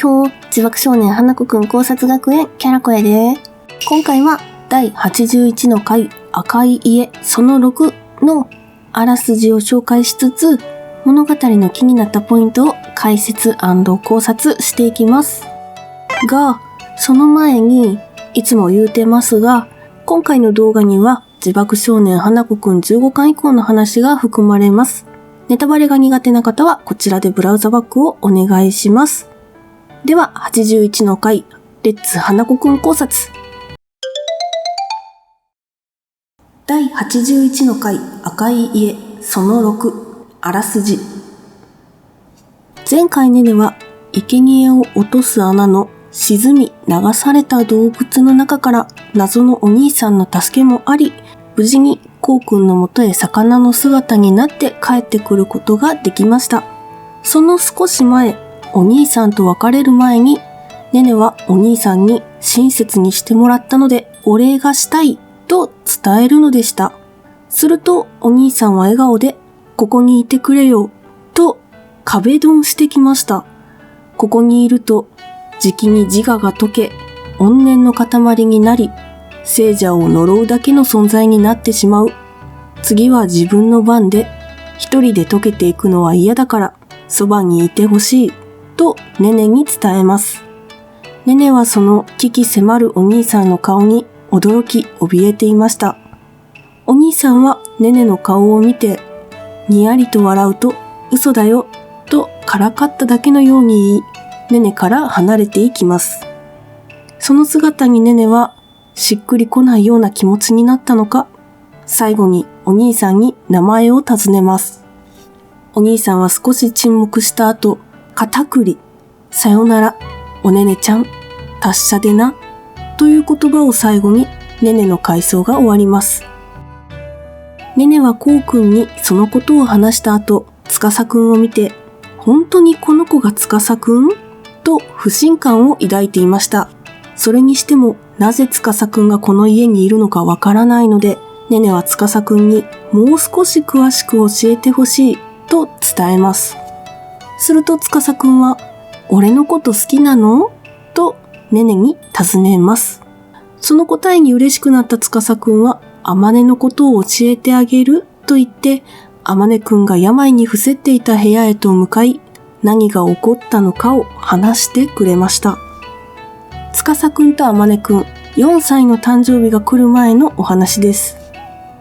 ほー、自爆少年花子くん考察学園キャラ声で。今回は第81の回赤い家その6のあらすじを紹介しつつ、物語の気になったポイントを解説&考察していきます。が、その前にいつも言うてますが、今回の動画には自爆少年花子くん15巻以降の話が含まれます。ネタバレが苦手な方はこちらでブラウザバックをお願いします。では81の回レッツ花子くん考察。第81の回赤い家その6あらすじ。前回ネネは生贄を落とす穴の沈み流された洞窟の中から謎のお兄さんの助けもあり、無事にこうくんのもとへ魚の姿になって帰ってくることができました。その少し前、お兄さんと別れる前に、ネネはお兄さんに親切にしてもらったのでお礼がしたいと伝えるのでした。するとお兄さんは笑顔で、ここにいてくれよと壁ドンしてきました。ここにいると、じきに自我が解け、怨念の塊になり、聖者を呪うだけの存在になってしまう。次は自分の番で、一人で溶けていくのは嫌だから、そばにいてほしい、とネネに伝えます。ネネはその危機迫るお兄さんの顔に驚き怯えていました。お兄さんはネネの顔を見て、にやりと笑うと、嘘だよ、とからかっただけのように言い、ネネから離れていきます。その姿にネネは、しっくりこないような気持ちになったのか、最後にお兄さんに名前を尋ねます。お兄さんは少し沈黙した後、片栗、さよなら、おねねちゃん、達者でな、という言葉を最後にネネの回想が終わります。ネネはこうくんにそのことを話した後、司くんを見て、本当にこの子が司くん？と不信感を抱いていました。それにしても、なぜ司くんがこの家にいるのかわからないので、ネネは司くんにもう少し詳しく教えてほしいと伝えます。すると司くんは、俺のこと好きなの？とネネに尋ねます。その答えに嬉しくなった司くんは、あまねのことを教えてあげると言って、あまねくんが病に伏せっていた部屋へと向かい、何が起こったのかを話してくれました。司くんとあまねくん、4歳の誕生日が来る前のお話です。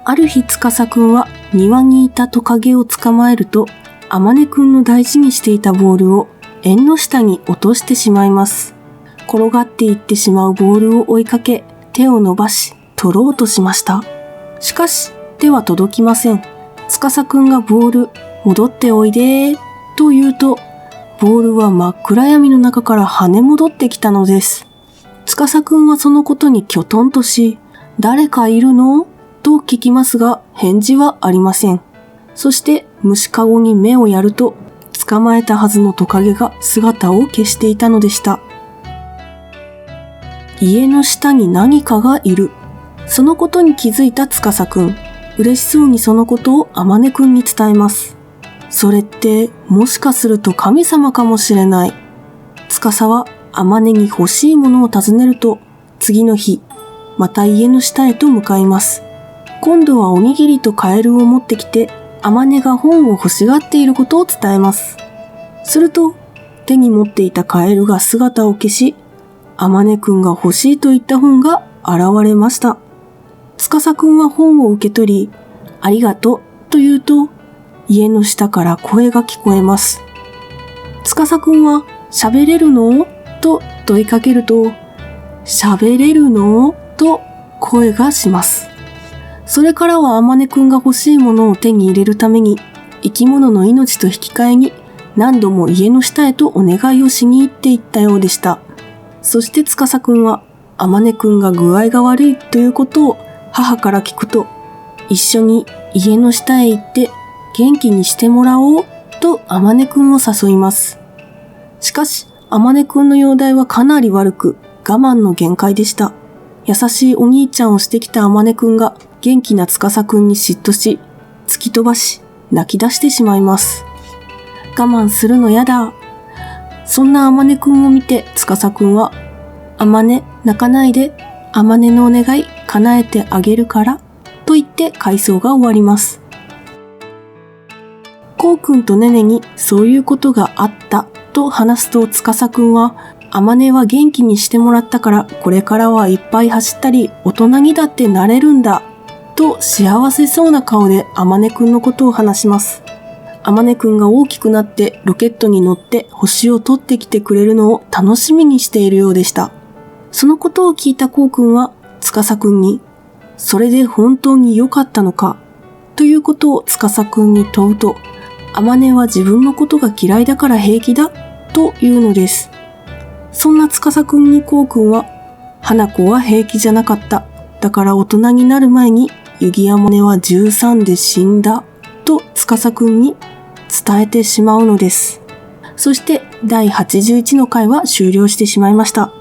ある日司くんは庭にいたトカゲを捕まえると、あまねくんの大事にしていたボールを縁の下に落としてしまいます。転がっていってしまうボールを追いかけ、手を伸ばし、取ろうとしました。しかし、手は届きません。司くんがボール、戻っておいでー、と言うと、ボールは真っ暗闇の中から跳ね戻ってきたのです。司くんはそのことにきょとんとし、誰かいるの？と聞きますが、返事はありません。そして虫かごに目をやると、捕まえたはずのトカゲが姿を消していたのでした。家の下に何かがいる。そのことに気づいた司くん、嬉しそうにそのことをあまねくんに伝えます。それってもしかすると神様かもしれない。司はあまねに欲しいものを尋ねると、次の日、また家の下へと向かいます。今度はおにぎりとカエルを持ってきて、あまねが本を欲しがっていることを伝えます。すると、手に持っていたカエルが姿を消し、あまねくんが欲しいと言った本が現れました。司くんは本を受け取り、ありがとうと言うと、家の下から声が聞こえます。司くんは喋れるの？と問いかけると、喋れるの？と声がします。それからはあまねくんが欲しいものを手に入れるために、生き物の命と引き換えに何度も家の下へとお願いをしに行っていったようでした。そして司くんは、あまねくんが具合が悪いということを母から聞くと、一緒に家の下へ行って元気にしてもらおうとあまねくんを誘います。しかし、あまねくんの容体はかなり悪く、我慢の限界でした。優しいお兄ちゃんをしてきたあまねくんが元気な司くんに嫉妬し、突き飛ばし、泣き出してしまいます。我慢するのやだ。そんなあまねくんを見て司くんは、あまね泣かないで、あまねのお願い叶えてあげるから、と言って回想が終わります。こうくんとねねにそういうことがあったと話すと司くんは、あまねは元気にしてもらったからこれからはいっぱい走ったり大人にだってなれるんだと幸せそうな顔であまねくんのことを話します。あまねくんが大きくなってロケットに乗って星を取ってきてくれるのを楽しみにしているようでした。そのことを聞いたこうくんは司くんに、それで本当に良かったのかということを司くんに問うと、あまねは自分のことが嫌いだから平気だというのです。そんな司くんにこうくんは、花子は平気じゃなかった。だから大人になる前にゆぎあまねは13で死んだと司くんに伝えてしまうのです。そして第81の回は終了してしまいました。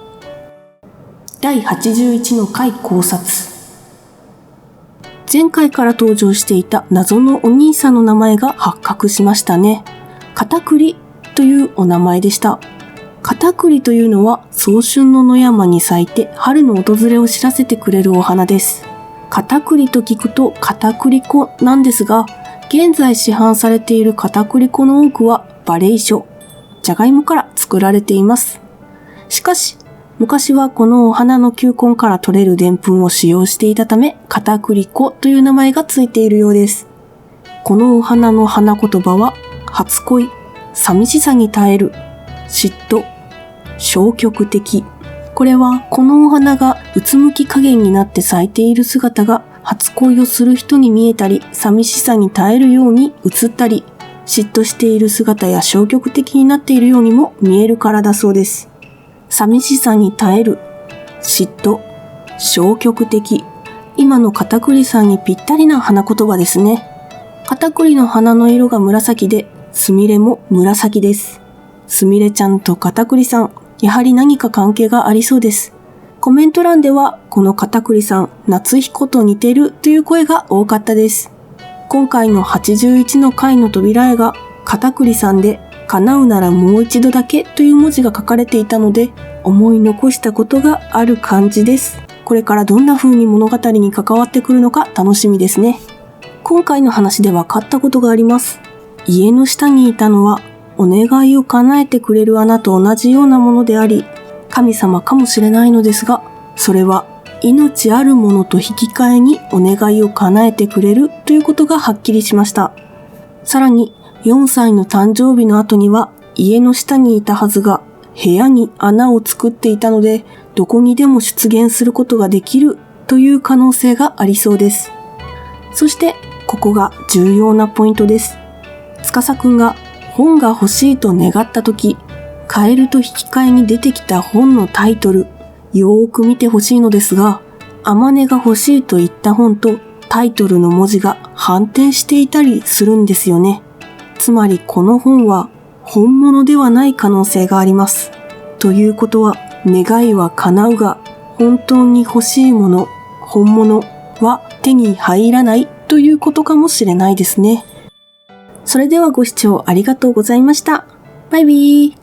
第81の回考察。前回から登場していた謎のお兄さんの名前が発覚しましたね。カタクリというお名前でした。カタクリというのは早春の野山に咲いて春の訪れを知らせてくれるお花です。カタクリと聞くと片栗粉なんですが、現在市販されている片栗粉の多くは馬鈴薯、じゃがいもから作られています。しかし、昔はこのお花の球根から取れるでんぷんを使用していたため、片栗粉という名前がついているようです。このお花の花言葉は、初恋、寂しさに耐える、嫉妬、消極的。これはこのお花がうつむき加減になって咲いている姿が初恋をする人に見えたり、寂しさに耐えるように映ったり、嫉妬している姿や消極的になっているようにも見えるからだそうです。寂しさに耐える、嫉妬、消極的。今の片栗さんにぴったりな花言葉ですね。片栗の花の色が紫で、すみれも紫です。すみれちゃんと片栗さん、やはり何か関係がありそうです。コメント欄では、この片栗さん、夏彦と似てるという声が多かったです。今回の81の回の扉絵が、片栗さんで、叶うならもう一度だけという文字が書かれていたので、思い残したことがある感じです。これからどんな風に物語に関わってくるのか楽しみですね。今回の話で分かったことがあります。家の下にいたのは、お願いを叶えてくれる穴と同じようなものであり、神様かもしれないのですが、それは命あるものと引き換えにお願いを叶えてくれるということがはっきりしました。さらに、4歳の誕生日の後には家の下にいたはずが部屋に穴を作っていたので、どこにでも出現することができるという可能性がありそうです。そして、ここが重要なポイントです。司くんが本が欲しいと願ったとき、カエルと引き換えに出てきた本のタイトル、よーく見てほしいのですが、あまねが欲しいと言った本とタイトルの文字が反転していたりするんですよね。つまりこの本は本物ではない可能性があります。ということは、願いは叶うが、本当に欲しいもの、本物は手に入らないということかもしれないですね。それではご視聴ありがとうございました。バイビー。